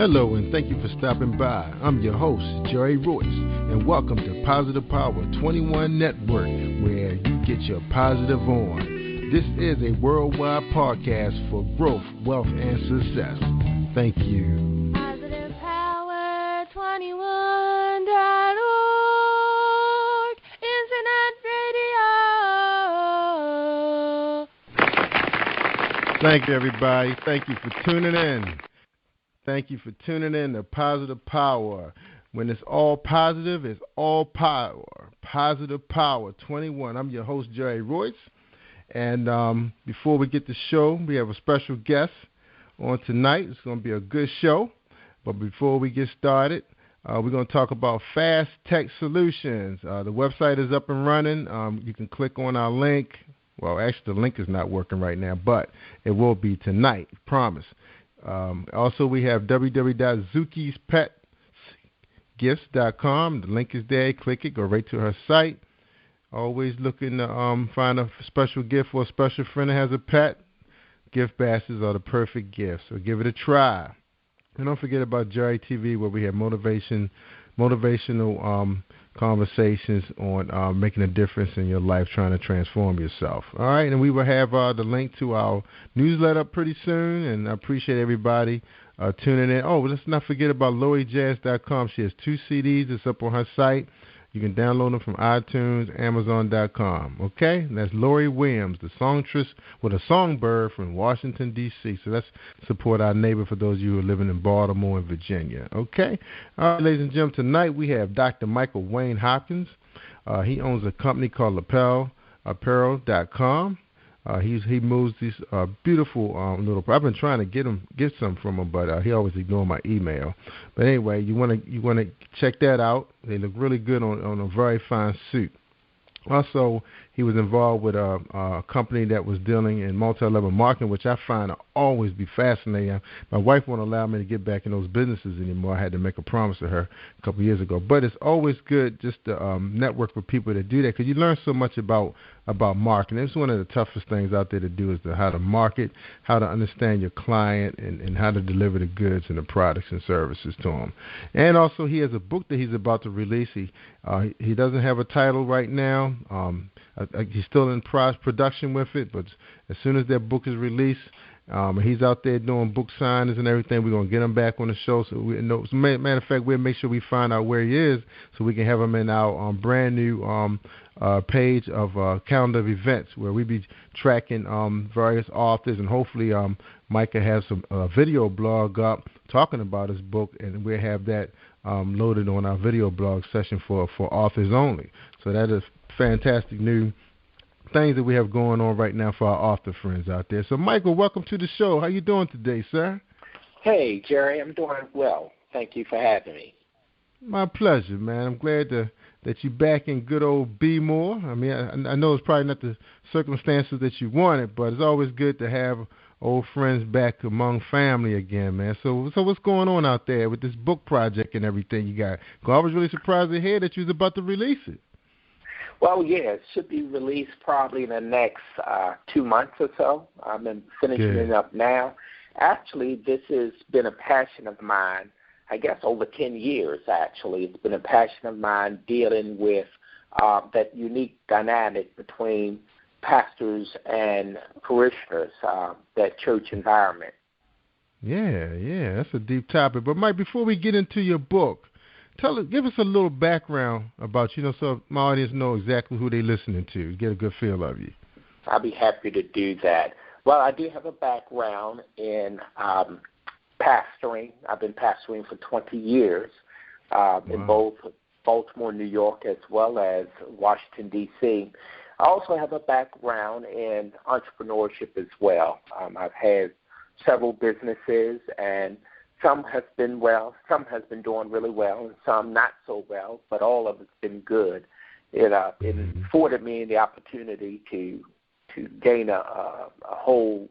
Hello, and thank you for stopping by. I'm your host, Jerry Royce, and welcome to Positive Power 21 Network, where you get your positive on. This is a worldwide podcast for growth, wealth, and success. Thank you. Positive Power 21.org, Internet Radio. Thank you, everybody. Thank you for tuning in. Thank you for tuning in to Positive Power. When it's all positive, it's all power. Positive Power 21. I'm your host, Jerry Royce. And before we get the show, we have a special guest on tonight. It's going to be a good show. But before we get started, we're going to talk about Fast Tech Solutions. The website is up and running. You can click on our link. Well, actually, the link is not working right now, but it will be tonight, promise. Also, we have www.zukispetgifts.com. The link is there. Click it. Go right to her site. Always looking to find a special gift for a special friend that has a pet. Gift baskets are the perfect gift, so give it a try. And don't forget about Jerry TV, where we have motivational conversations on making a difference in your life, trying to transform yourself. All right, and we will have the link to our newsletter pretty soon, and I appreciate everybody tuning in. Oh, let's not forget about LoriJazz.com. She has 2 CDs. It's up on her site. You can download them from iTunes, Amazon.com. Okay? And that's Lori Williams, the songstress with a songbird from Washington, D.C. So let's support our neighbor for those of you who are living in Baltimore and Virginia. Okay? All right, ladies and gentlemen, tonight we have Dr. MICHAEL WAYNE Hopkins. He owns a company called LapelApparel.com. He moves these beautiful little. I've been trying to get some from him, but he always ignores my email. But anyway, you want to check that out. They look really good on a very fine suit. Also, he was involved with a company that was dealing in multi-level marketing, which I find to always be fascinating. My wife won't allow me to get back in those businesses anymore. I had to make a promise to her a couple of years ago. But it's always good just to network with people that do that, because you learn so much about marketing. It's one of the toughest things out there to do, is how to market, how to understand your client, and how to deliver the goods and the products and services to them. And also, he has a book that he's about to release. He doesn't have a title right now. He's still in production with it, but as soon as that book is released, he's out there doing book signings and everything. We're going to get him back on the show. So we know. As a matter of fact, we'll make sure we find out where he is so we can have him in our brand new page of calendar of events, where we be tracking various authors, and hopefully Micah has some video blog up talking about his book, and we'll have that loaded on our video blog session for authors only. So that is fantastic new things that we have going on right now for our author friends out there. So, Michael, welcome to the show. How you doing today, sir? Hey, Jerry, I'm doing well. Thank you for having me. My pleasure, man. I'm glad that you're back in good old B-More. I mean, I know it's probably not the circumstances that you wanted, but it's always good to have old friends back among family again, man. So what's going on out there with this book project and everything you got? 'Cause I was really surprised to hear that you was about to release it. Well, yeah, it should be released probably in the next 2 months or so. I've been finishing it up now. Actually, this has been a passion of mine, I guess over 10 years, actually. It's been a passion of mine dealing with that unique dynamic between pastors and parishioners, that church environment. Yeah, that's a deep topic. But, Mike, before we get into your book, give us a little background about you, so my audience know exactly who they're listening to, get a good feel of you. I'll be happy to do that. Well, I do have a background in pastoring. I've been pastoring for 20 years in both Baltimore, New York, as well as Washington, D.C. I also have a background in entrepreneurship as well. I've had several businesses, and some has been well, some has been doing really well, and some not so well, but all of it's been good. It afforded me the opportunity to gain a whole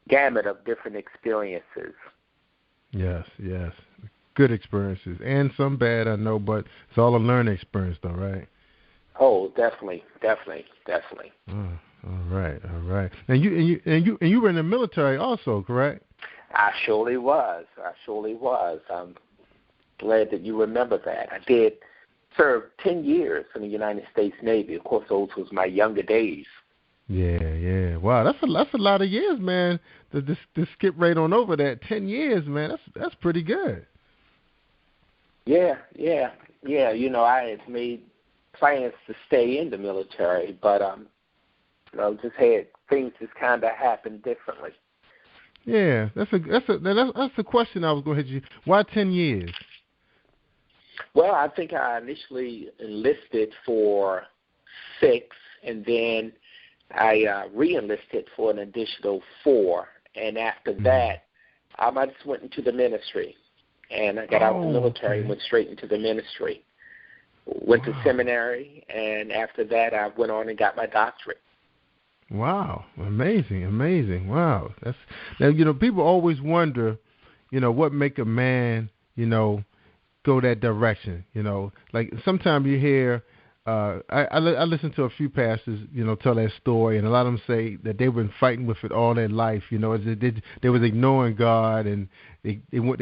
gamut of different experiences. Yes. Good experiences, and some bad, I know, but it's all a learning experience, though, right? Oh, definitely. All right. And you were in the military also, correct? I surely was. I'm glad that you remember that. I did serve 10 years in the United States Navy. Of course, those was my younger days. Yeah. Wow, that's a lot of years, man. To skip right on over that 10 years, man. That's pretty good. Yeah. You know, I had made plans to stay in the military, but just had things just kind of happened differently. Yeah, that's a question I was going to hit you. Why 10 years? Well, I think I initially enlisted for 6, and then I re-enlisted for an additional 4. And after that, I just went into the ministry. And I got out of the military and went straight into the ministry. Went to seminary, and after that, I went on and got my doctorate. Wow, amazing. Wow. Now, you know, people always wonder, you know, what make a man, you know, go that direction, you know. Like sometimes you hear, I listen to a few pastors, you know, tell that story, and a lot of them say that they've been fighting with it all their life, you know. They was ignoring God, and they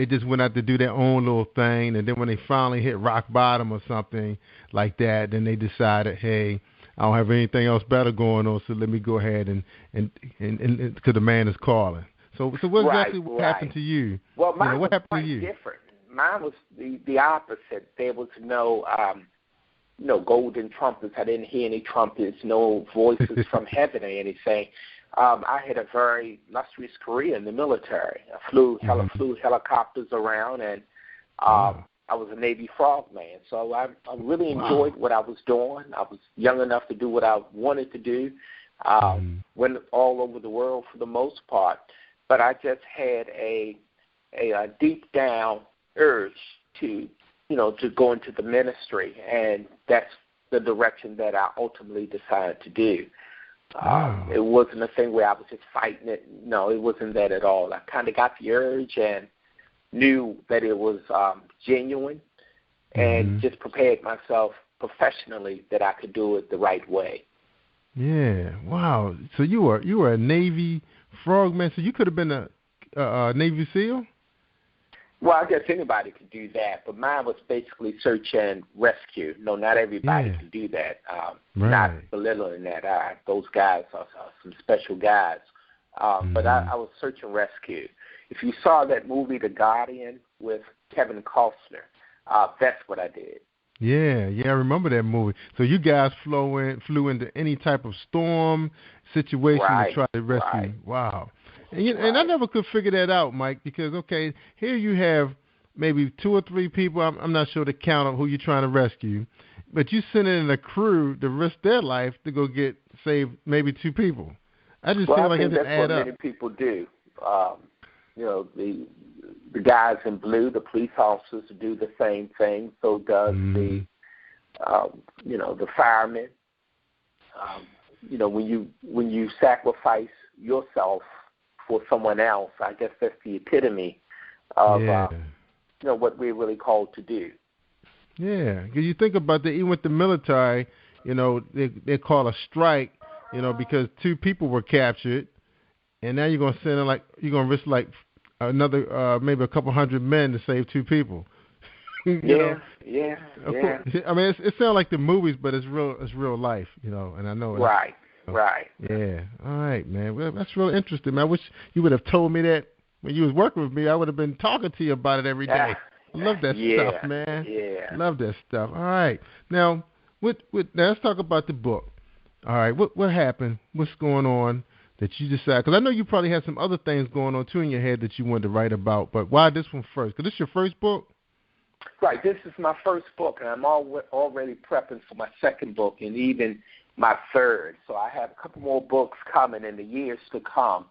just went out to do their own little thing, and then when they finally hit rock bottom or something like that, then they decided, hey, I don't have anything else better going on, so let me go ahead and because the man is calling. So what exactly happened to you? Well, mine what was happened quite to you? different. Mine was the opposite. There was no golden trumpets. I didn't hear any trumpets, no voices from heaven or anything. I had a very illustrious career in the military. I flew helicopters around, and I was a Navy frogman. So I really enjoyed what I was doing. I was young enough to do what I wanted to do. Went all over the world for the most part. But I just had a deep down urge to go into the ministry, and that's the direction that I ultimately decided to do. It wasn't a thing where I was just fighting it. No, it wasn't that at all. I kind of got the urge and knew that it was genuine, and just prepared myself professionally that I could do it the right way. Yeah, wow. So you were a Navy frogman. So you could have been a Navy SEAL? Well, I guess anybody could do that, but mine was basically search and rescue. No, not everybody can do that. Not belittling that. Those guys are some special guys. But I was search and rescue. If you saw that movie, The Guardian, with Kevin Costner, that's what I did. Yeah, I remember that movie. So you guys flew into any type of storm situation to try to rescue. Right. Wow. And I never could figure that out, Mike, because, okay, here you have maybe 2 or 3 people. I'm not sure the count of who you're trying to rescue, but you send in a crew to risk their life to go save maybe 2 people. I just feel like it didn't add up. That's what many people do. The guys in blue, the police officers, do the same thing. So does the firemen. When you sacrifice yourself for someone else, I guess that's the epitome of what we're really called to do. Yeah, because you think about that, even with the military, they call a strike, because 2 people were captured, and now you're going to send in you're going to risk another maybe a couple hundred men to save 2 people. Yeah. Of course, I mean, it sounds like the movies, but it's real life, and I know. Right. Yeah. All right, man. Well, that's really interesting, man. I wish you would have told me that when you was working with me. I would have been talking to you about it every day. I love that stuff, man. Yeah. Love that stuff. All right. Now, now let's talk about the book. All right. What happened? What's going on that you decided? Because I know you probably had some other things going on, too, in your head that you wanted to write about. But why this one first? Because this is your first book? Right. This is my first book, and I'm already prepping for my second book and even my third. So I have a couple more books coming in the years to come.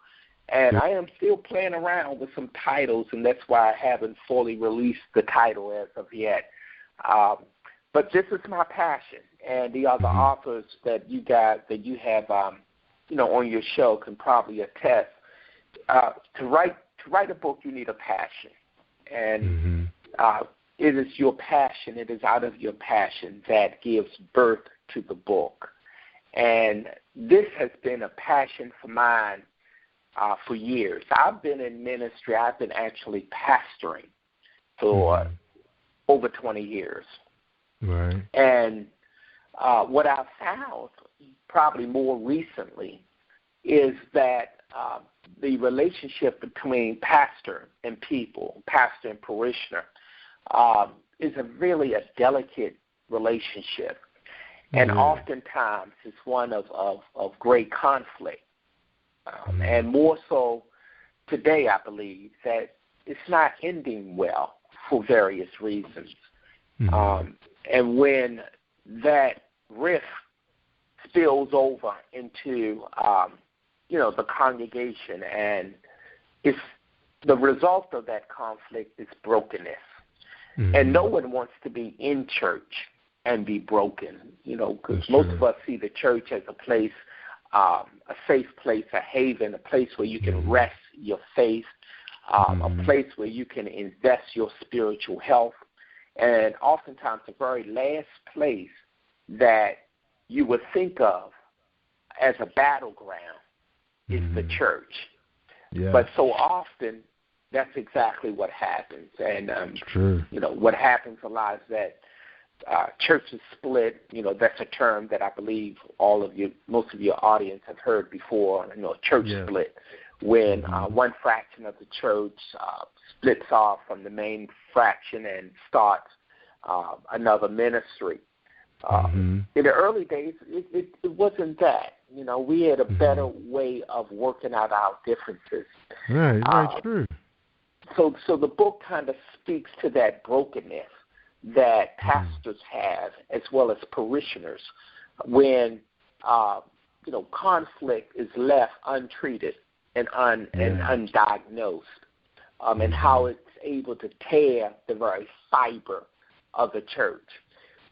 And I am still playing around with some titles, and that's why I haven't fully released the title as of yet. But this is my passion, and the other authors that you have on your show can probably attest. To write a book, you need a passion, and it is your passion. It is out of your passion that gives birth to the book. And this has been a passion for mine for years. I've been in ministry. I've been actually pastoring for over 20 years. Right. And what I've found probably more recently is that the relationship between pastor and people, pastor and parishioner, is really a delicate relationship. And oftentimes it's one of great conflict. And more so today, I believe, that it's not ending well for various reasons. And when that rift spills over into, the congregation, and it's the result of that conflict is brokenness. And no one wants to be in church and be broken, because most of us see the church as a place, a safe place, a haven, a place where you can rest your faith, a place where you can invest your spiritual health. And oftentimes the very last place that you would think of as a battleground is the church. Yeah. But so often that's exactly what happens. And, what happens a lot is that churches split. That's a term that I believe most of your audience have heard before, church split, when one fraction of the church splits off from the main fraction and starts another ministry. In the early days, it wasn't that. We had a better way of working out our differences. Right, true. So the book kind of speaks to that brokenness that pastors have as well as parishioners when, conflict is left untreated and undiagnosed, and how it's able to tear the very fiber of the church.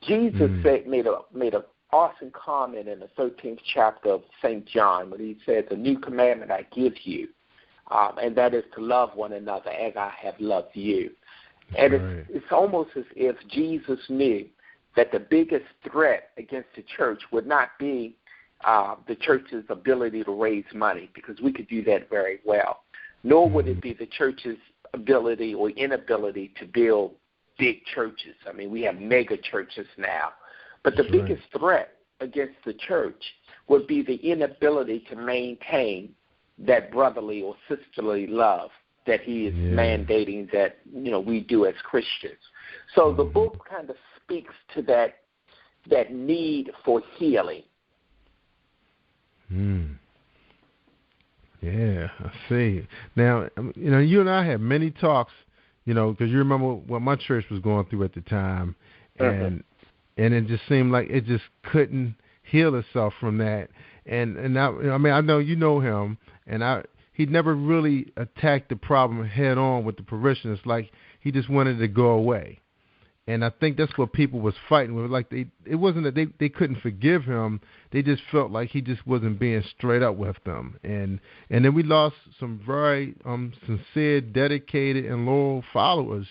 Jesus made an awesome comment in the 13th chapter of St. John when he says, "A new commandment I give you, and that is to love one another as I have loved you." And it's almost as if Jesus knew that the biggest threat against the church would not be the church's ability to raise money, because we could do that very well, nor would it be the church's ability or inability to build big churches. I mean, we have mega churches now. But the biggest threat against the church would be the inability to maintain that brotherly or sisterly love that he is mandating that, we do as Christians. So the book kind of speaks to that need for healing. Yeah, I see. Now, you and I had many talks, because you remember what my church was going through at the time, and it just seemed like it just couldn't heal itself from that. And I know you know him, and he never really attacked the problem head on with the parishioners. Like, he just wanted to go away. And I think that's what people was fighting with. Like, it wasn't that they couldn't forgive him. They just felt like he just wasn't being straight up with them. And then we lost some very sincere, dedicated, and loyal followers,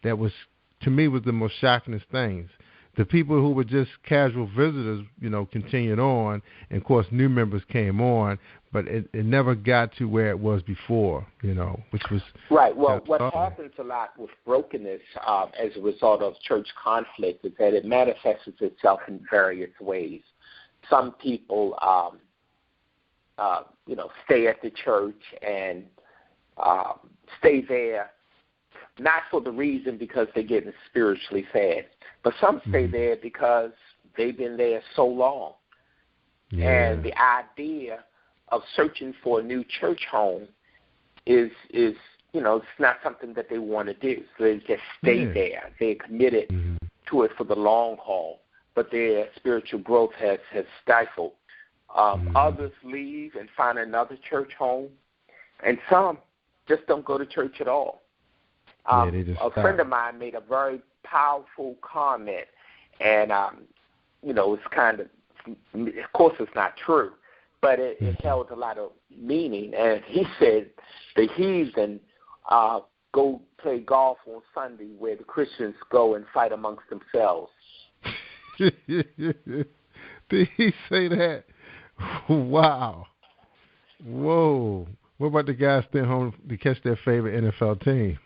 that was, to me, was the most shockingest things. The people who were just casual visitors, continued on, and of course new members came on, but it never got to where it was before, which was right. Well, what happens a lot with brokenness as a result of church conflict is that it manifests itself in various ways. Some people, stay at the church and stay there not for the reason because they're getting spiritually fed. But some stay there because they've been there so long. And the idea of searching for a new church home is it's not something that they want to do. So they just stay there. They're committed to it for the long haul, but their spiritual growth has stifled. Others leave and find another church home, and some just don't go to church at all. A friend of mine made a very powerful comment, and it's kind of course it's not true, but it held a lot of meaning. And he said the heathen go play golf on Sunday where the Christians go and fight amongst themselves. Did he say that? Wow. Whoa. What about the guys staying home to catch their favorite NFL team?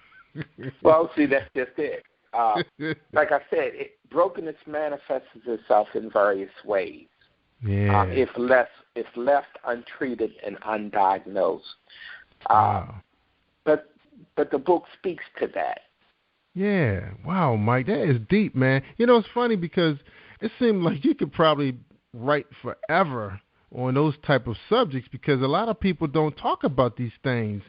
Well, see, that's just it. Like I said, brokenness manifests itself in various ways. Yeah. If left untreated and undiagnosed. Wow. But the book speaks to that. Yeah. Wow, Mike, that is deep, man. You know, it's funny because it seemed like you could probably write forever on those type of subjects because a lot of people don't talk about these things.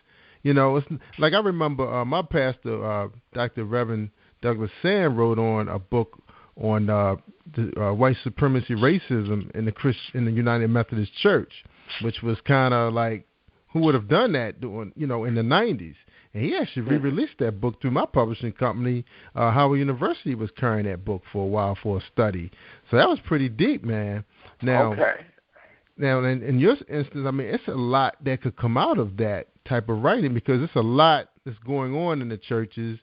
You know, it's like I remember my pastor, Dr. Reverend Douglas Sand, wrote on a book on the white supremacy racism in the United Methodist Church, which was kind of like, who would have done that in the 90s? And he actually re-released that book through my publishing company. Howard University was carrying that book for a while for a study. So that was pretty deep, man. Now, in your instance, I mean, it's a lot that could come out of that type of writing because it's a lot that's going on in the churches,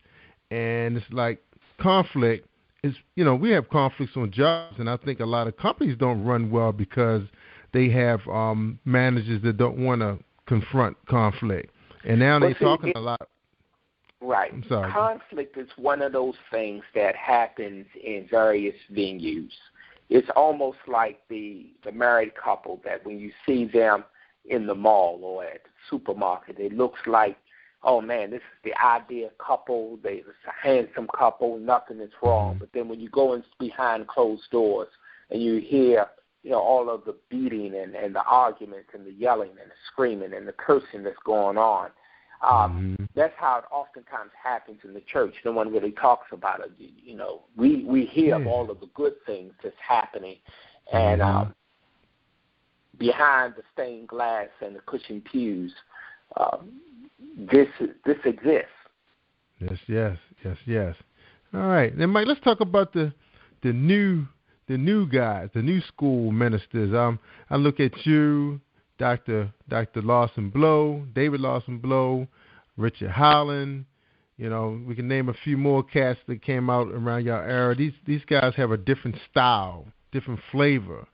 and it's like conflict. We have conflicts on jobs, and I think a lot of companies don't run well because they have managers that don't want to confront conflict. And now they're talking a lot. Right. I'm sorry. Conflict is one of those things that happens in various venues. It's almost like the married couple that when you see them in the mall or at the supermarket, it looks like, oh, man, this is the ideal couple. It's a handsome couple. Nothing is wrong. But then when you go in behind closed doors and you hear, all of the beating and the arguments and the yelling and the screaming and the cursing that's going on, that's how it oftentimes happens in the church. No one really talks about it. We hear of all of the good things that's happening, and behind the stained glass and the cushioned pews, this exists. Yes. All right, then Mike, let's talk about the new guys, the new school ministers. I look at you, Dr. Lawson Blow, David Lawson Blow, Richard Holland. We can name a few more cats that came out around your era. These guys have a different style, different flavor.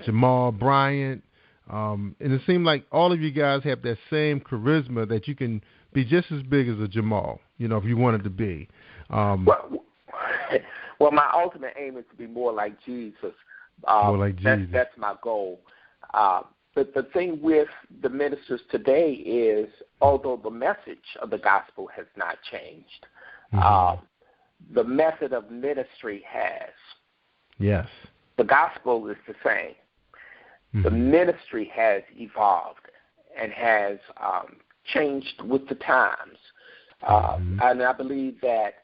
Jamal Bryant, and it seemed like all of you guys have that same charisma that you can be just as big as a Jamal, if you wanted to be. Well, my ultimate aim is to be more like Jesus. More like Jesus. That's my goal. But the thing with the ministers today is, although the message of the gospel has not changed, the method of ministry has. Yes. The gospel is the same. The ministry has evolved and has changed with the times. And I believe that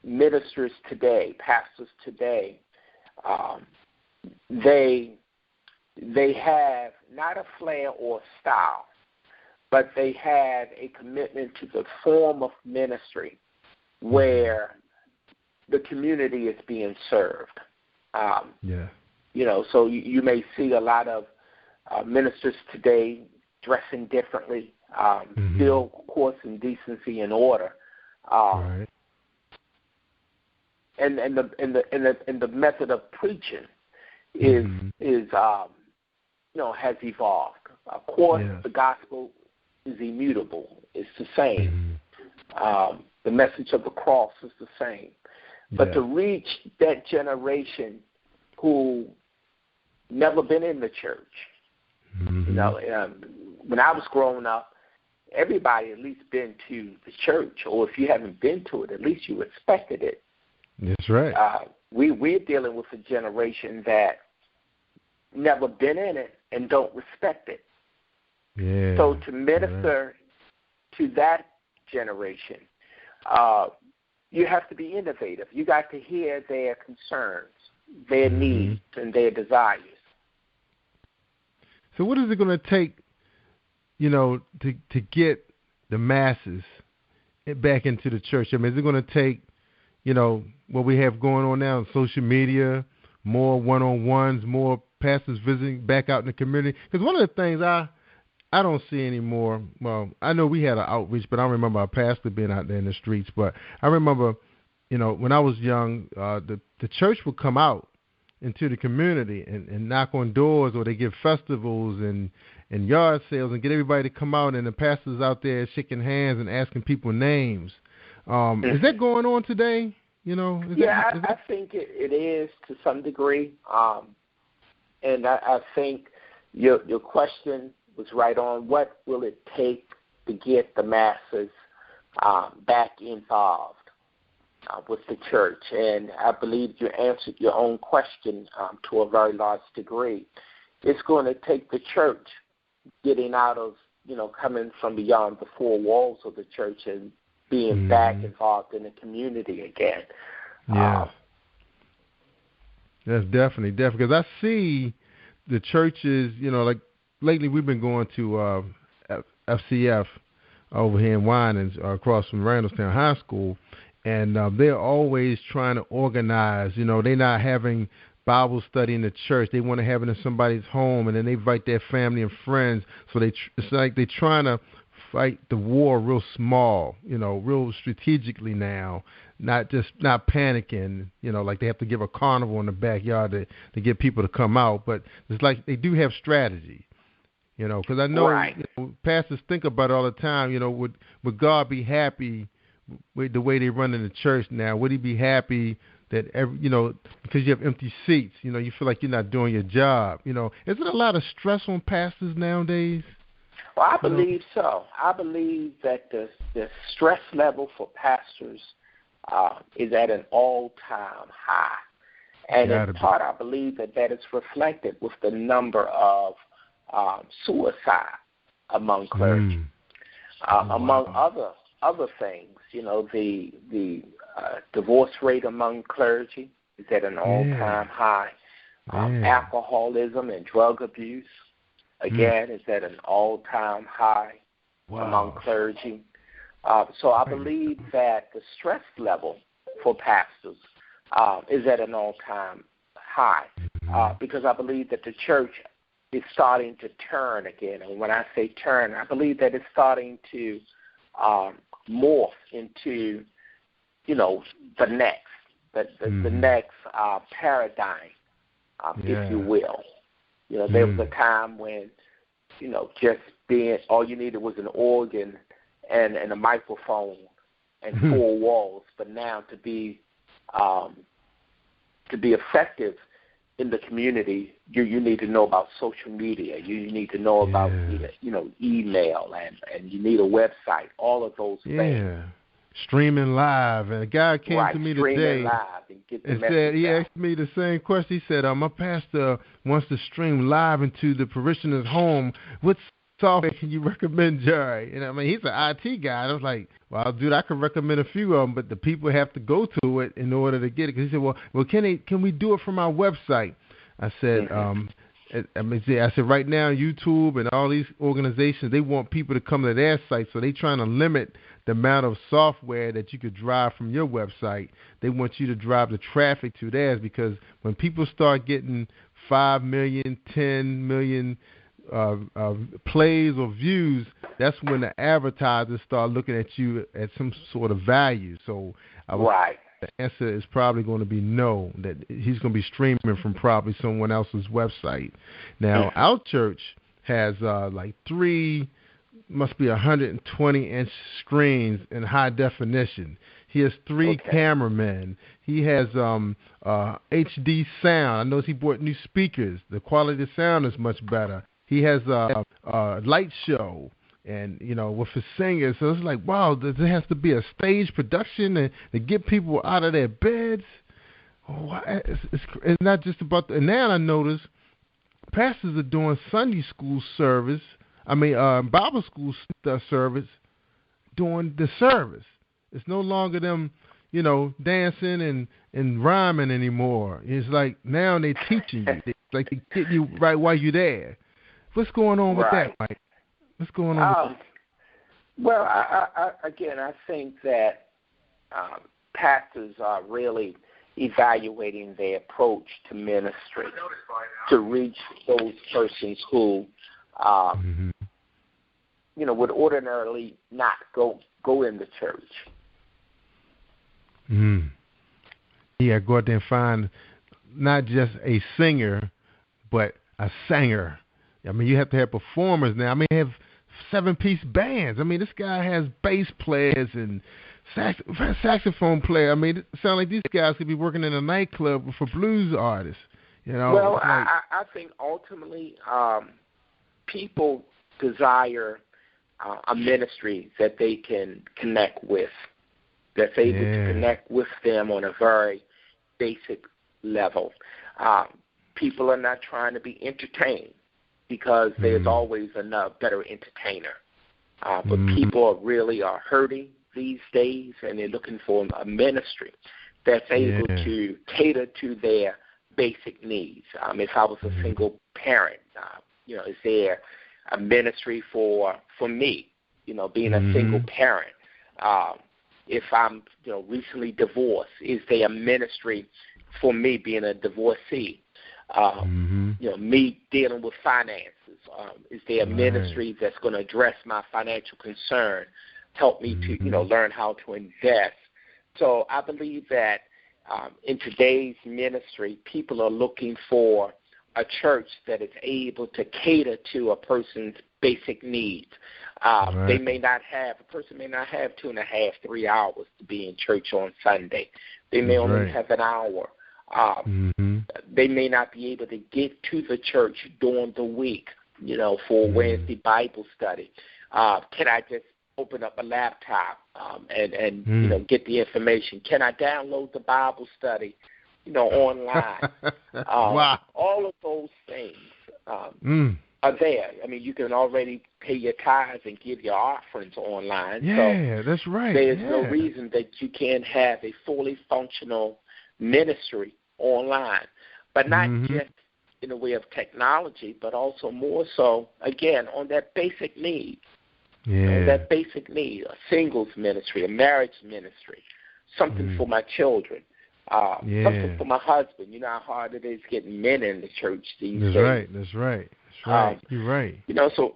ministers today, pastors today, they have not a flair or style, but they have a commitment to the form of ministry where the community is being served. So you may see a lot of ministers today dressing differently, still, of course, in decency and order. Right. And the method of preaching is has evolved. Of course, the gospel is immutable. It's the same. The message of the cross is the same. But to reach that generation who never been in the church, when I was growing up, everybody at least been to the church, or if you haven't been to it, at least you respected it. That's right. We're dealing with a generation that never been in it and don't respect it. Yeah. So to minister to that generation, you have to be innovative. You got to hear their concerns, their needs, and their desires. So what is it going to take, to get the masses back into the church? I mean, is it going to take, what we have going on now on social media, more one-on-ones, more pastors visiting back out in the community? Because one of the things I don't see anymore, well, I know we had an outreach, but I don't remember a pastor being out there in the streets. But I remember, when I was young, the church would come out into the community and knock on doors, or they give festivals and and yard sales and get everybody to come out, and the pastors out there shaking hands and asking people names. Is that going on today? I think it is to some degree. And I think your question was right on. What will it take to get the masses back involved with the church? And I believe you answered your own question to a very large degree. It's going to take the church getting out of, coming from beyond the four walls of the church and being back involved in the community again. Yeah. That's definitely. Because I see the churches, like lately we've been going to FCF over here in Winans, across from Randallstown High School, and they're always trying to organize. They're not having Bible study in the church. They want to have it in somebody's home, and then they invite their family and friends. So it's like they're trying to fight the war real small, real strategically now, not panicking, like they have to give a carnival in the backyard to get people to come out. But it's like they do have strategy, because I know, pastors think about it all the time, would God be happy with the way they run in the church now? Would he be happy that because you have empty seats, you feel like you're not doing your job, Is it a lot of stress on pastors nowadays? Well, I believe so. I believe that the stress level for pastors is at an all-time high. And in part, I believe that is reflected with the number of suicide among clergy. Among other things, the divorce rate among clergy is at an all-time high. Alcoholism and drug abuse, again, is at an all-time high among clergy. So I believe that the stress level for pastors is at an all-time high because I believe that the church is starting to turn again. And when I say turn, I believe that it's starting to morph into, the next paradigm, if you will. There was a time when, just being, all you needed was an organ and a microphone and four walls. But now to be effective in the community, you need to know about social media. You need to know about email, and you need a website. All of those things. Streaming live. And a guy came to me today and said, he asked me the same question. He said, my pastor wants to stream live into the parishioner's home. What software can you recommend, Jerry? And I mean, he's an IT guy. And I was like, well, dude, I could recommend a few of them, but the people have to go to it in order to get it. Because he said, well, can we do it from our website? I said, I said, right now, YouTube and all these organizations, they want people to come to their site, so they're trying to limit the amount of software that you could drive from your website. They want you to drive the traffic to theirs, because when people start getting 5 million, 10 million plays or views, that's when the advertisers start looking at you at some sort of value. So the answer is probably going to be no, that he's going to be streaming from probably someone else's website. Now, our church has like 3, must be 120-inch screens in high definition. He has 3 cameramen. He has HD sound. I know he bought new speakers. The quality of sound is much better. He has a light show, and with his singers. So it's like, wow, there has to be a stage production and to get people out of their beds. It's not just about. And now I notice pastors are doing Sunday school service. Bible school service during the service. It's no longer them, dancing and rhyming anymore. It's like now they're teaching you. It's like they get you right while you're there. What's going on with that, Mike? What's going on with that? Well, I think that pastors are really evaluating their approach to ministry to reach those persons who would ordinarily not go in the church. Yeah, go out there and find not just a singer, but a singer. I mean, you have to have performers now. I mean, have 7-piece bands. I mean, this guy has bass players and saxophone player. I mean, it sounds like these guys could be working in a nightclub for blues artists. You know. Well, like, I think ultimately people desire a ministry that they can connect with, that's able to connect with them on a very basic level. People are not trying to be entertained because there's always another better entertainer. But people really are hurting these days, and they're looking for a ministry that's able to cater to their basic needs. If I was a single parent, is there a ministry for me, being a single parent? If I'm, recently divorced, is there a ministry for me being a divorcee? Me dealing with finances. Is there a ministry that's going to address my financial concern, help me to, learn how to invest? So I believe that in today's ministry, people are looking for a church that is able to cater to a person's basic needs. A person may not have 2.5, 3 hours to be in church on Sunday. They may only have an hour. They may not be able to get to the church during the week, for Wednesday Bible study. Can I just open up a laptop and get the information? Can I download the Bible study, online? Wow. All of those things are there. I mean, you can already pay your tithes and give your offerings online. Yeah, that's right. There's no reason that you can't have a fully functional ministry online, but not just in the way of technology, but also more so, again, on that basic need. That basic need, a singles ministry, a marriage ministry, something for my children, something for my husband. You know how hard it is getting men in the church these days. That's right. You're right. So,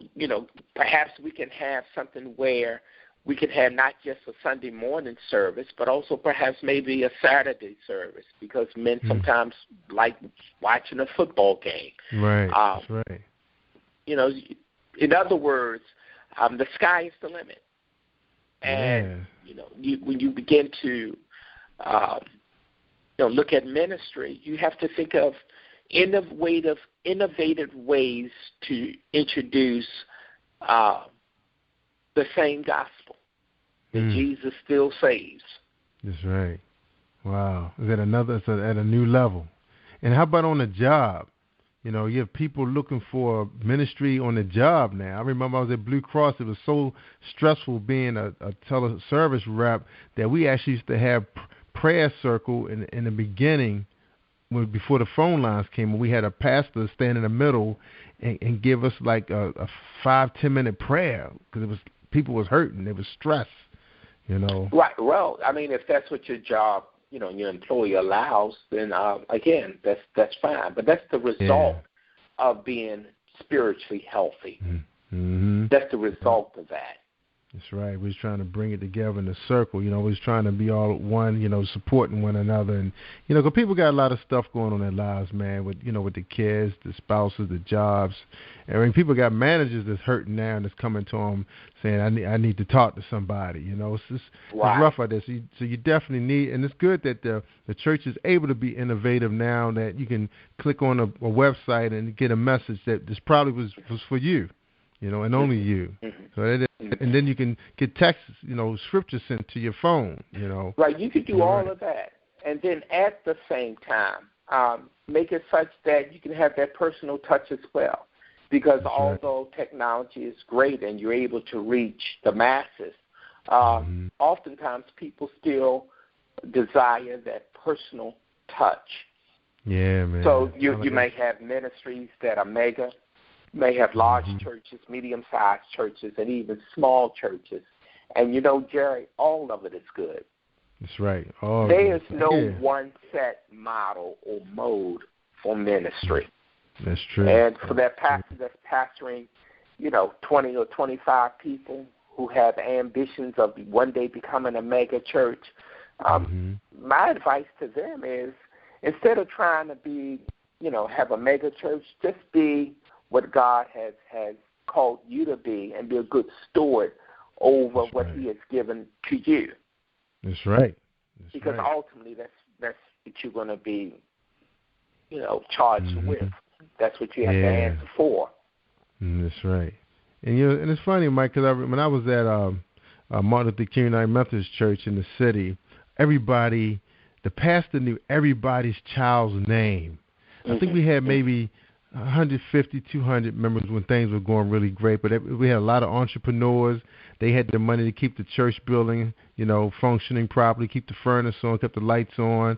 perhaps we can have something where we could have not just a Sunday morning service, but also perhaps maybe a Saturday service, because men sometimes like watching a football game. Right, that's right. In other words, the sky is the limit. And, when you begin to, look at ministry, you have to think of innovative ways to introduce the same gospel that Jesus still saves. That's right. Wow. It's at a new level. And how about on the job? You have people looking for ministry on the job now. I remember I was at Blue Cross. It was so stressful being a teleservice rep that we actually used to have prayer circle in the beginning before the phone lines came. And we had a pastor stand in the middle and give us like a 5-10 minute prayer, because people was hurting. They was stressed, Right. Well, I mean, if that's what your job, your employer allows, then again, that's fine. But that's the result of being spiritually healthy. That's the result of that. That's right. We was trying to bring it together in a circle. We was trying to be all one, supporting one another. And, because people got a lot of stuff going on in their lives, man, with the kids, the spouses, the jobs. I mean, people got managers that's hurting now and that's coming to them saying, I need to talk to somebody. It's rough out there. So you definitely need, and it's good that the church is able to be innovative now, that you can click on a website and get a message that this probably was for you. And only you. So and then you can get texts, scripture sent to your phone, Right, you could do all of that. And then at the same time, make it such that you can have that personal touch as well. Because although technology is great and you're able to reach the masses, oftentimes people still desire that personal touch. Yeah, man. So you may have ministries that are mega, may have large churches, medium-sized churches, and even small churches. And, Jerry, all of it is good. That's right. There is no one set model or mode for ministry. That's true. And for that pastor that's pastoring, 20 or 25 people who have ambitions of one day becoming a mega church, my advice to them is, instead of trying to be, have a mega church, just be what God has called you to be and be a good steward over That's what right. He has given to you. That's right. That's Because right. ultimately that's what you're going to be, charged with. That's what you have to answer for. That's right. And and it's funny, Mike, because when I was at Martin Luther King United Methodist Church in the city, the pastor knew everybody's child's name. I think we had maybe 150, 200 members when things were going really great, but we had a lot of entrepreneurs. They had the money to keep the church building, functioning properly, keep the furnace on, keep the lights on.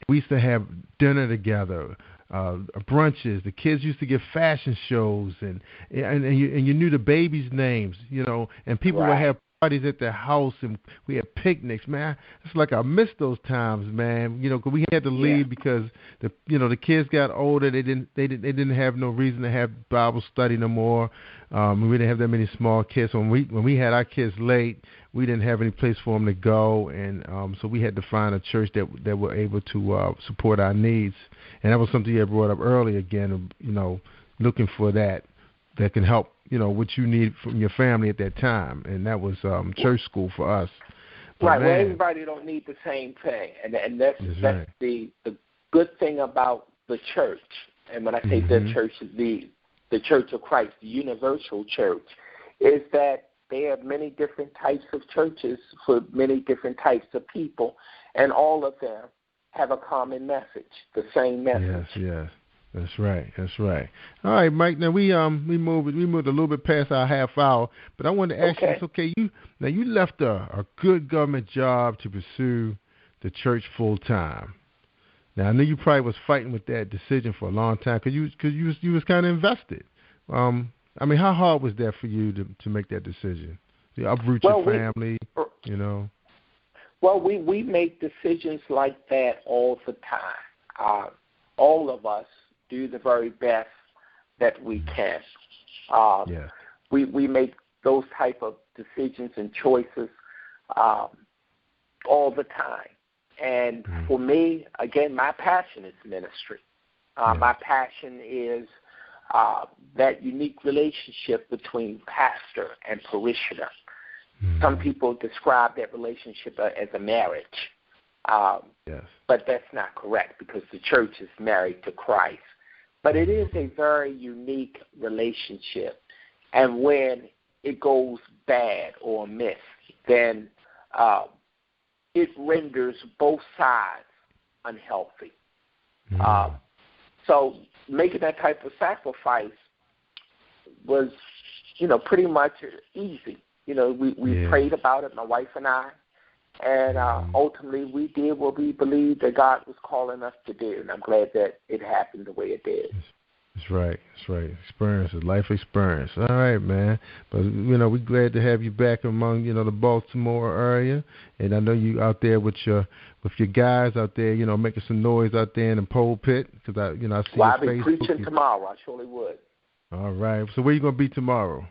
We used to have dinner together, brunches. The kids used to get fashion shows, and you knew the babies' names, and people would have parties at their house, and we had picnics. Man, it's like I miss those times, man. Because we had to leave because the kids got older. They didn't have no reason to have Bible study no more. We didn't have that many small kids. So when we had our kids late, we didn't have any place for them to go, and so we had to find a church that were able to support our needs. And that was something you had brought up earlier. Again, looking for that can help. What you need from your family at that time, and that was church school for us. But right. Man, well, everybody don't need the same thing, and that's right. the good thing about the church. And when I say the church, the Church of Christ, the universal church, is that they have many different types of churches for many different types of people, and all of them have a common message, the same message. Yes. That's right. All right, Mike. Now we moved a little bit past our half hour, but I wanted to ask you this. Okay, you left a good government job to pursue the church full time. Now I know you probably was fighting with that decision for a long time because you was kind of invested. How hard was that for you to make that decision? To uproot your family, Well, we make decisions like that all the time. All of us do the very best that we can. We make those type of decisions and choices all the time. And for me, again, my passion is ministry. My passion is that unique relationship between pastor and parishioner. Some people describe that relationship as a marriage. But that's not correct because the church is married to Christ. But it is a very unique relationship. And when it goes bad or amiss, then it renders both sides unhealthy. So making that type of sacrifice was, pretty much easy. We prayed about it, my wife and I. And ultimately, we did what we believed that God was calling us to do, and I'm glad that it happened the way it did. That's right. Experience, a life experience. All right, man. But we're glad to have you back among the Baltimore area, and I know you out there with your guys out there, making some noise out there in the pulpit because I see your Facebook. I'll be preaching tomorrow. I surely would. All right. So where you gonna be tomorrow?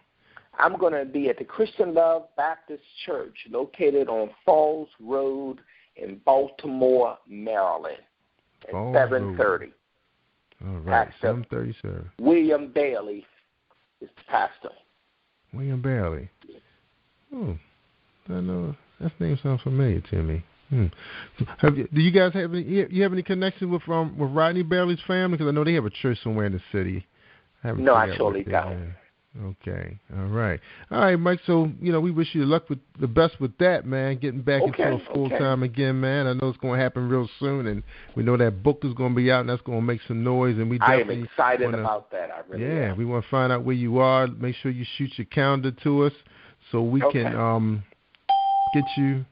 I'm going to be at the Christian Love Baptist Church located on Falls Road in Baltimore, Maryland at 7:30. All right, 7:30, sir. William Bailey is the pastor. William Bailey. Oh, I know that name sounds familiar to me. Do you guys have any connection with Rodney Bailey's family? Because I know they have a church somewhere in the city. No, I surely don't. Okay. All right, Mike. So we wish you luck with the best with that, man. Getting back into a full time again, man. I know it's going to happen real soon, and we know that book is going to be out, and that's going to make some noise. And I am excited about that. I really am. We want to find out where you are. Make sure you shoot your calendar to us so we can get you.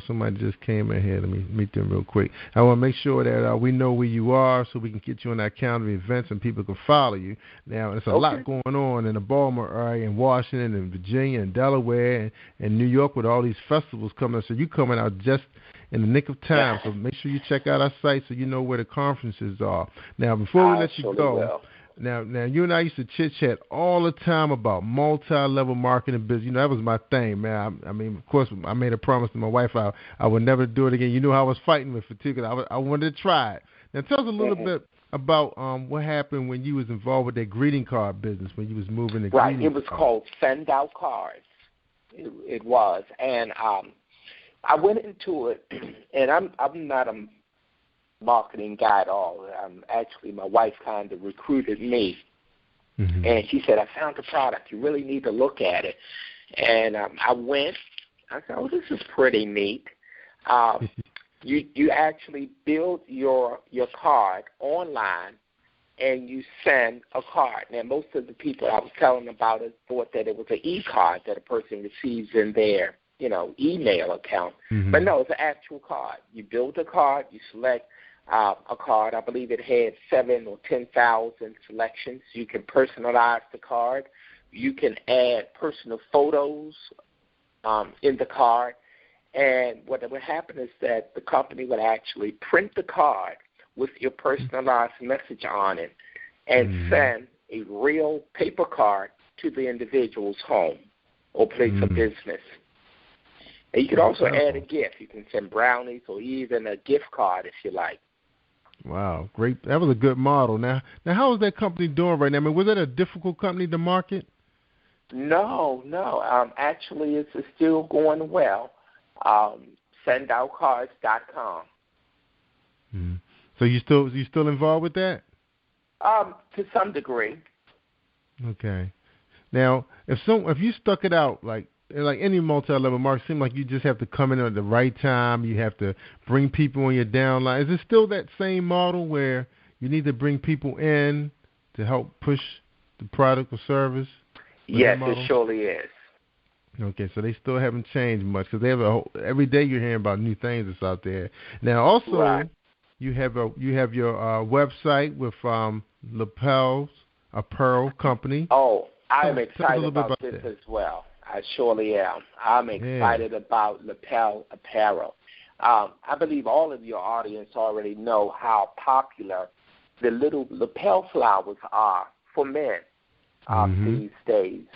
Somebody just came in here. Let me meet them real quick. I want to make sure that we know where you are so we can get you on that calendar of events and people can follow you. Now, there's a lot going on in the Baltimore area, in Washington, and Virginia, and Delaware, and New York with all these festivals coming. So you're coming out just in the nick of time. So make sure you check out our site so you know where the conferences are. Now, before we let you go, Now, you and I used to chit-chat all the time about multi-level marketing business. That was my thing, man. I mean, of course, I made a promise to my wife I would never do it again. You know how I was fighting with it, too, because I wanted to try it. Now, tell us a little bit about what happened when you was involved with that greeting card business when you was moving the Right. greeting It was called Send Out Cards. It was, and I went into it, and I'm not a marketing guy at all. Actually, my wife kind of recruited me, and she said, "I found a product. You really need to look at it." And I went. I said, "Oh, this is pretty neat." You actually build your card online, and you send a card. Now, most of the people I was telling about it thought that it was an e-card that a person receives in their, email account. But no, it's an actual card. You build a card. You select a card. I believe it had 7,000 or 10,000 selections. You can personalize the card. You can add personal photos in the card. And what would happen is that the company would actually print the card with your personalized message on it and send a real paper card to the individual's home or place of business. And you could also add a gift. You can send brownies or even a gift card if you like. Wow, great. That was a good model. Now how is that company doing right now? I mean, was that a difficult company to market? No. Actually, it's still going well. Sendoutcards.com. So you still involved with that? To some degree. Okay. Now, if you stuck it out like any multi-level market, it seems like you just have to come in at the right time. You have to bring people on your downline. Is it still that same model where you need to bring people in to help push the product or service? Yes, it surely is. Okay, so they still haven't changed much because they have every day you're hearing about new things that's out there. Now, also, you have your website with Lapels Apparel Company. Oh, I'm excited about this as well. I surely am. I'm excited about Lapel Apparel. I believe all of your audience already know how popular the little lapel flowers are for men these days.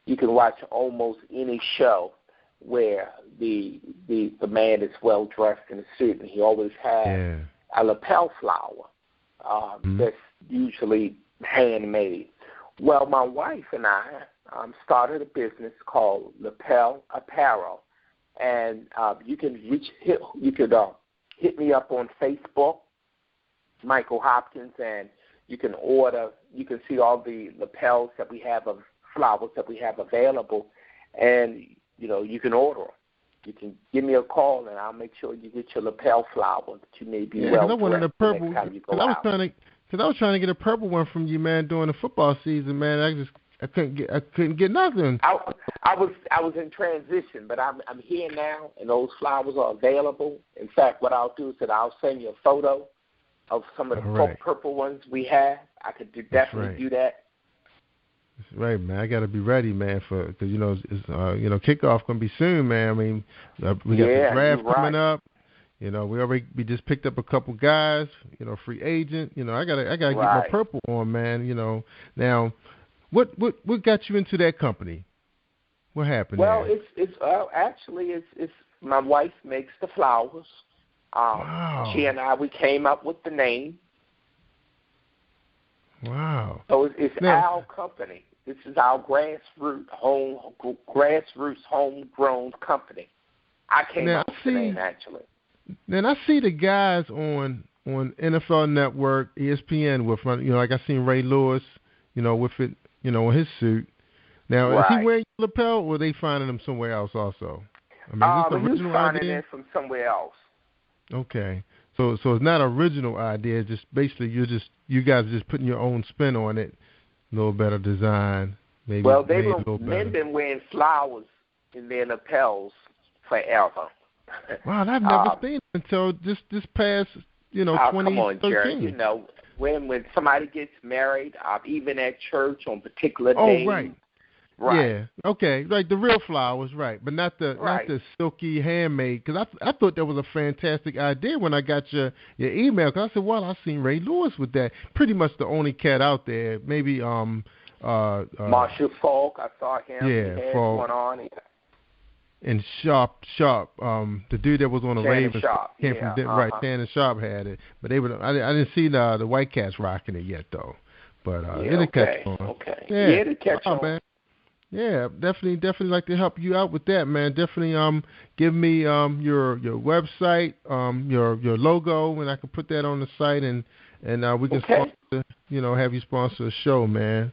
You can watch almost any show where the man is well dressed in a suit, and he always has a lapel flower that's usually handmade. Well, my wife and I started a business called Lapel Apparel, and you can hit me up on Facebook, Michael Hopkins, and you can order. You can see all the lapels that we have of flowers that we have available, and you can order them. You can give me a call, and I'll make sure you get your lapel flower that you may be well dressed the next time you go out. Because I was trying to get a purple one from you, man, during the football season, man. I couldn't get nothing. I was in transition, but I'm here now, and those flowers are available. In fact, what I'll do is that I'll send you a photo of some of the purple ones we have. I could definitely do that. That's right, man. I got to be ready, man, because kickoff gonna be soon, man. I mean, we got the draft coming up. We just picked up a couple guys. Free agent. I gotta get my purple on, man. Now, what got you into that company? What happened? Well, there? it's my wife makes the flowers. Wow. She and we came up with the name. Wow. So it's our company. This is our grassroots homegrown company. I came up with the name, actually. Then I see the guys on NFL Network, ESPN with, like I seen Ray Lewis, with it, in his suit. Now, is he wearing lapel, or are they finding him somewhere else also? I mean, is this the original finding idea? it from somewhere else. Okay. So it's not an original idea. It's just basically you guys are just putting your own spin on it, a little better design, maybe. Well, men been wearing flowers in their lapels forever. Wow, I've never seen it until this past 2013. Come on, Jerry. When somebody gets married, even at church on particular days. Oh, right. Yeah. Okay. Like the real flowers, right? But not the silky handmade. Because I thought that was a fantastic idea when I got your email. Because I said, well, I seen Ray Lewis with that. Pretty much the only cat out there. Maybe Marshall Falk. I saw him. Yeah, he had Falk. one on. and Sharp, the dude that was on the Ravens came from right. Shannon Sharp had it, but I didn't see the White Cats rocking it yet though. But it'll catch on. Okay. Yeah, it'll catch on. Man. Yeah, definitely like to help you out with that, man. Definitely give me your website, your logo, and I can put that on the site, and we can sponsor, have you sponsor a show, man.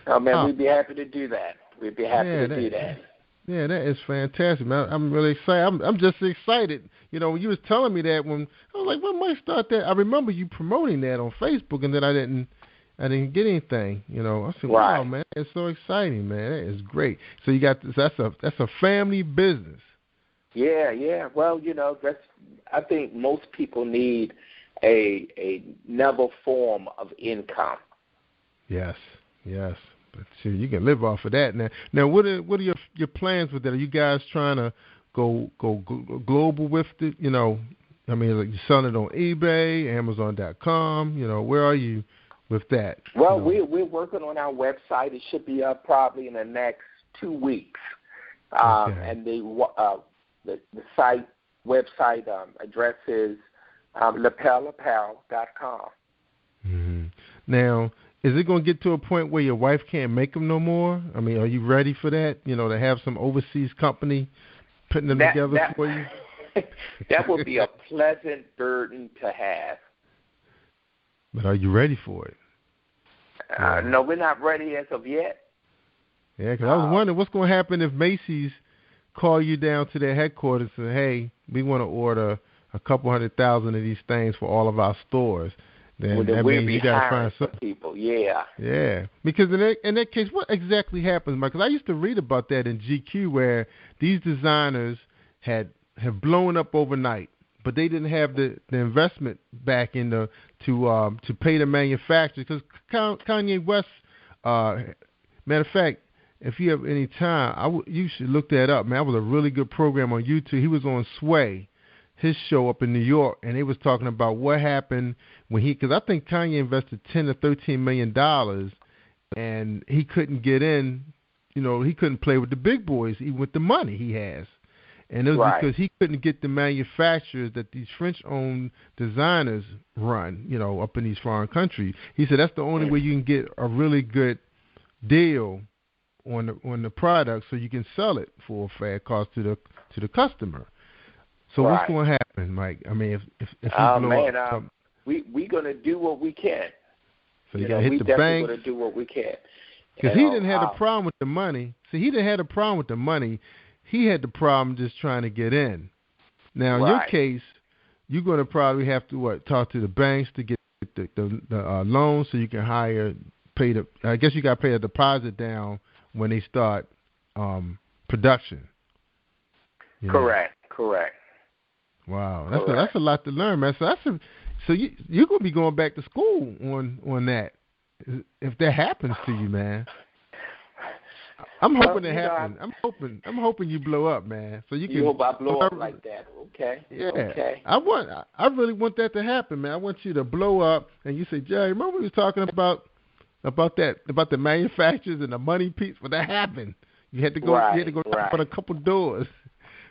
Oh man, we'd be happy to do that. We'd be happy to do that. Yeah, that is fantastic, man. I'm really excited. I'm just excited. When you was telling me that, when I was like, when might I start that? I remember you promoting that on Facebook, and then I didn't get anything. I said, wow, man, it's so exciting, man. That is great. So you got this. That's a family business. Yeah. Well, I think most people need another form of income. Yes. But see, you can live off of that now. Now, what are your plans with that? Are you guys trying to go global with it? I mean, like you selling it on eBay, Amazon.com. Where are you with that? Well, we're working on our website. It should be up probably in the next 2 weeks. And the website address is lapelapparel.com. Mm-hmm. Now, is it going to get to a point where your wife can't make them no more? I mean, are you ready for that? To have some overseas company putting them together for you? That would be a pleasant burden to have. But are you ready for it? No, we're not ready as of yet. Yeah, because I was wondering what's going to happen if Macy's call you down to their headquarters and say, hey, we want to order a couple 100,000 of these things for all of our stores. Then that means you got to find some people. Yeah. Yeah, because in that case, what exactly happens, Mike? Because I used to read about that in GQ where these designers have blown up overnight, but they didn't have the investment back in to pay the manufacturers. Because Kanye West, matter of fact, if you have any time, you should look that up, man. That was a really good program on YouTube. He was on Sway, his show up in New York, and they was talking about what happened when because I think Kanye invested $10 to $13 million, and he couldn't get in. He couldn't play with the big boys, even with the money he has. And it was because he couldn't get the manufacturers that these French-owned designers run, up in these foreign countries. He said that's the only way you can get a really good deal on the product, so you can sell it for a fair cost to the customer. So what's going to happen, Mike? I mean, if you blow up, we're going to do what we can. So you got to hit the bank. We're definitely going to do what we can. Because he didn't have a problem with the money. See, he didn't have a problem with the money. He had the problem just trying to get in. Now, in your case, you're going to probably have to talk to the banks to get the loan so you can I guess you got to pay a deposit down when they start production. Correct. Wow, that's a lot to learn, man. So you're going to be going back to school on that if that happens to you, man. I'm hoping it happens. I'm hoping you blow up, man. So you hope I blow up like that. Okay. Yeah. Okay. I really want that to happen, man. I want you to blow up and you say, Jerry, remember we was talking about the manufacturers and the money piece? Well, that happened. You had to go knock on a couple doors.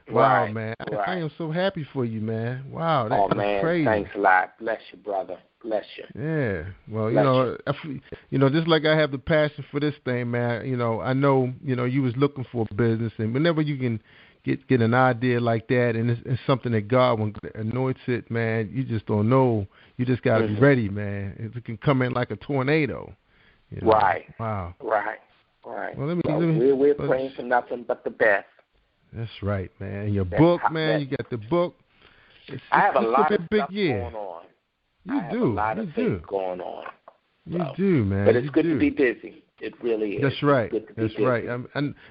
Wow, man. I am so happy for you, man. Wow, that's crazy. Thanks a lot. Bless you, brother. Bless you. Yeah. Well, just like I have the passion for this thing, man, I know, you was looking for a business, and whenever you can get an idea like that, and it's something that God, when anoints it, man, you just don't know. You just got to be ready, man. It can come in like a tornado. Right. Wow. Right. Well, we're praying for nothing but the best. That's right, man. Your book, man, you got the book. I have a lot of stuff going on. You do. A lot of things going on. You do, man. But it's good to be busy. It really is. That's right. That's right.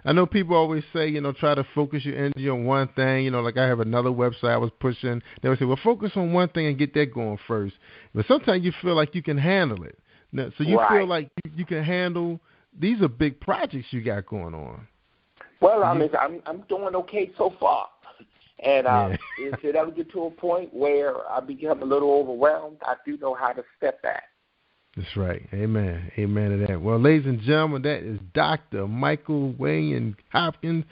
I know people always say, try to focus your energy on one thing. Like I have another website I was pushing. They would say, well, focus on one thing and get that going first. But sometimes you feel like you can handle it. Now, so you feel like you can handle. These are big projects you got going on. Well, I'm doing okay so far. And if it ever get to a point where I become a little overwhelmed, I do know how to step back. That's right. Amen. Amen to that. Well, ladies and gentlemen, that is Dr. Michael Wayne Hopkins.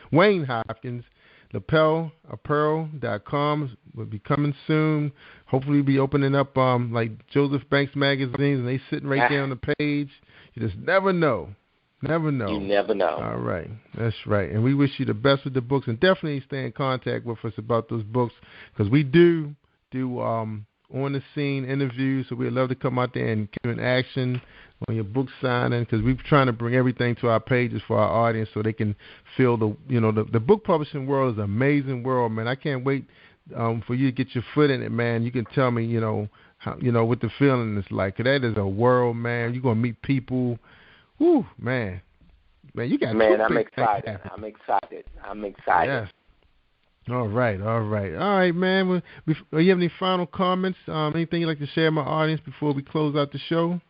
LapelApparel.com will be coming soon. Hopefully, be opening up like Joseph Banks magazines, and they sitting right there on the page. You just never know. Never know. You never know. All right. That's right. And we wish you the best with the books, and definitely stay in contact with us about those books, because we do on the scene interviews, so we'd love to come out there and give an action on your book signing, because we're trying to bring everything to our pages for our audience so they can feel the book publishing world is an amazing world, man. I can't wait for you to get your foot in it, man. You can tell me, how, what the feeling is like. 'Cause that is a world, man. You're gonna meet people. Whoo, man, you got. Man, I'm excited. I'm excited. Yes. All right, man. Well, you have any final comments? Anything you'd like to share with my audience before we close out the show?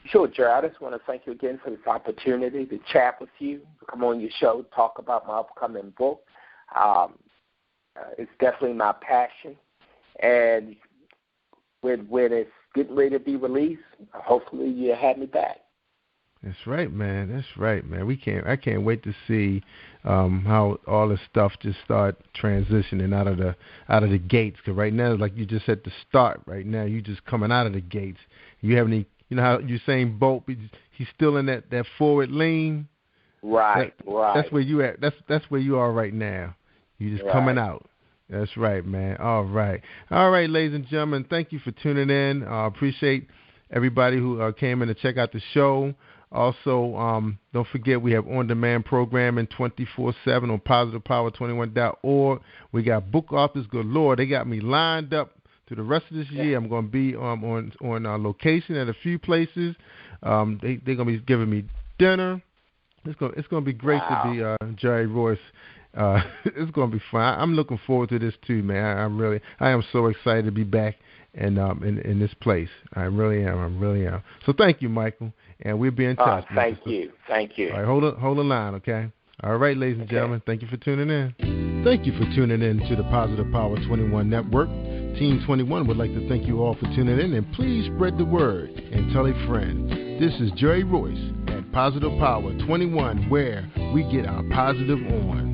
Sure, Jerry. I just want to thank you again for this opportunity to chat with you, to come on your show, talk about my upcoming book. It's definitely my passion, and when it's getting ready to be released, hopefully you'll have me back. That's right, man. I can't wait to see how all this stuff just start transitioning out of the gates. Because right now, like you just at the start. Right now, you just coming out of the gates. You have any? You know how Usain Bolt? He's still in that forward lean. Right. That's where you at. That's where you are right now. You just coming out. That's right, man. All right, ladies and gentlemen. Thank you for tuning in. Appreciate everybody who came in to check out the show. Also, don't forget we have on-demand programming 24/7 on positivepower21.org. We got book authors galore. They got me lined up through the rest of this year. I'm going to be on location at a few places. They're going to be giving me dinner. It's going to be great to be Jerry Royce. It's going to be fun. I'm looking forward to this too, man. I am so excited to be back in this place. I really am. So thank you, Michael. And we'll be in touch. Thank you. All right, hold the line, okay? All right, ladies and gentlemen, thank you for tuning in. Thank you for tuning in to the Positive Power 21 Network. Team 21 would like to thank you all for tuning in, and please spread the word and tell a friend. This is Jerry Royce at Positive Power 21, where we get our positive on.